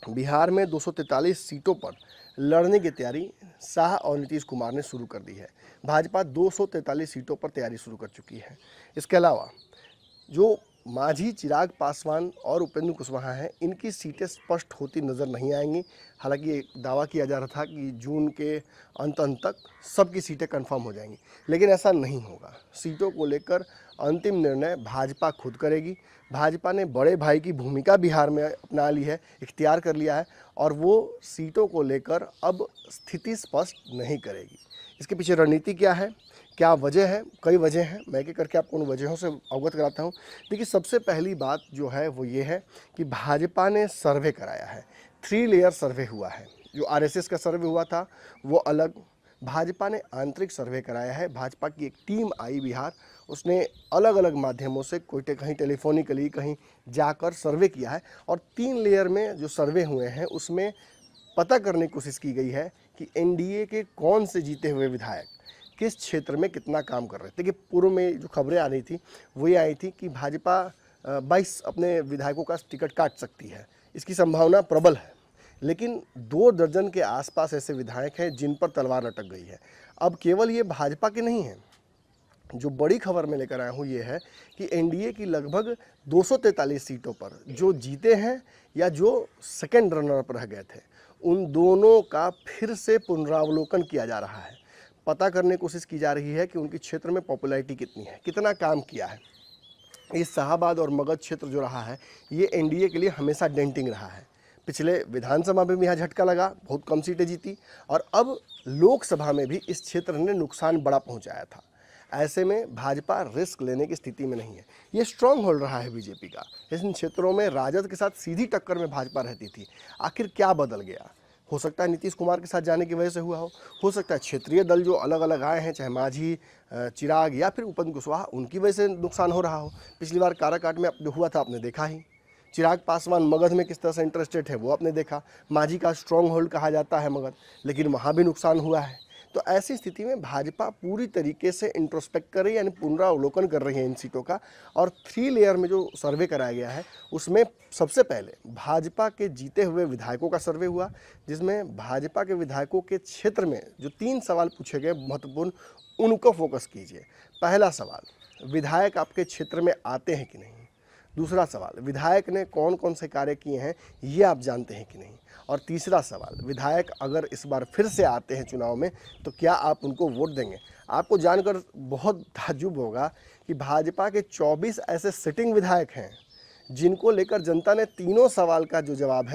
बिहार में 243 सीटों पर लड़ने की तैयारी शाह और नीतीश कुमार ने शुरू कर दी है। भाजपा 243 सीटों पर तैयारी शुरू कर चुकी है। इसके अलावा जो मांझी, चिराग पासवान और उपेंद्र कुशवाहा हैं, इनकी सीटें स्पष्ट होती नज़र नहीं आएंगी। हालांकि ये दावा किया जा रहा था कि जून के अंत तक सबकी सीटें कंफर्म हो जाएंगी, लेकिन ऐसा नहीं होगा। सीटों को लेकर अंतिम निर्णय भाजपा खुद करेगी। भाजपा ने बड़े भाई की भूमिका बिहार में अपना ली है, इख्तियार कर लिया है, और वो सीटों को लेकर अब स्थिति स्पष्ट नहीं करेगी। इसके पीछे रणनीति क्या है, क्या वजह है? कई वजह हैं, मैं एक एक करके आपको उन वजहों से अवगत कराता हूँ। देखिए, सबसे पहली बात जो है वो ये है कि भाजपा ने सर्वे कराया है। 3 लेयर सर्वे हुआ है। जो आरएसएस का सर्वे हुआ था वो अलग, भाजपा ने आंतरिक सर्वे कराया है। भाजपा की एक टीम आई बिहार, उसने अलग अलग माध्यमों से कहीं टेलीफोनिकली, कहीं जाकर सर्वे किया है, और 3 लेयर में जो सर्वे हुए हैं उसमें पता करने की कोशिश की गई है कि एनडीए के कौन से जीते हुए विधायक किस क्षेत्र में कितना काम कर रहे थे। कि पूर्व में जो खबरें आ रही थी वो ये आई थी कि भाजपा 22 अपने विधायकों का टिकट काट सकती है, इसकी संभावना प्रबल है, लेकिन 2 दर्जन के आसपास ऐसे विधायक हैं जिन पर तलवार लटक गई है। अब केवल ये भाजपा के नहीं हैं, जो बड़ी खबर मैं लेकर आया हूँ ये है कि एनडीए की लगभग 243 सीटों पर जो जीते हैं या जो सेकंड रनर अप रह गए थे, उन दोनों का फिर से पुनरावलोकन किया जा रहा है। पता करने की कोशिश की जा रही है कि उनके क्षेत्र में पॉपुलैरिटी कितनी है, कितना काम किया है। ये शाहाबाद और मगध क्षेत्र जो रहा है, ये एनडीए के लिए हमेशा डेंटिंग रहा है। पिछले विधानसभा में भी यहाँ झटका लगा, बहुत कम सीटें जीती, और अब लोकसभा में भी इस क्षेत्र ने नुकसान बड़ा पहुँचाया था। ऐसे में भाजपा रिस्क लेने की स्थिति में नहीं है। ये स्ट्रांग होल्ड रहा है बीजेपी का। इन क्षेत्रों में राजद के साथ सीधी टक्कर में भाजपा रहती थी। आखिर क्या बदल गया? हो सकता है नीतीश कुमार के साथ जाने की वजह से हुआ हो सकता है क्षेत्रीय दल जो अलग अलग आए हैं, चाहे मांझी, चिराग या फिर उपेंद्र कुशवाहा, उनकी वजह से नुकसान हो रहा हो। पिछली बार काराकाट में जो हुआ था आपने देखा ही। चिराग पासवान मगध में किस तरह से इंटरेस्टेड है वो आपने देखा। मांझी का स्ट्रॉन्ग होल्ड कहा जाता है मगध, लेकिन वहाँ भी नुकसान हुआ है। तो ऐसी स्थिति में भाजपा पूरी तरीके से इंट्रोस्पेक्ट कर रही है, यानी पुनरावलोकन कर रही है इन सीटों का। और 3 लेयर में जो सर्वे कराया गया है उसमें सबसे पहले भाजपा के जीते हुए विधायकों का सर्वे हुआ, जिसमें भाजपा के विधायकों के क्षेत्र में जो 3 सवाल पूछे गए महत्वपूर्ण, उनको फोकस कीजिए। पहला सवाल, विधायक आपके क्षेत्र में आते हैं कि नहीं। दूसरा सवाल, विधायक ने कौन कौन से कार्य किए हैं ये आप जानते हैं कि नहीं। और तीसरा सवाल, विधायक अगर इस बार फिर से आते हैं चुनाव में तो क्या आप उनको वोट देंगे। आपको जानकर बहुत ताज्जुब होगा कि भाजपा के 24 ऐसे सिटिंग विधायक हैं जिनको लेकर जनता ने तीनों सवाल का जो जवाब है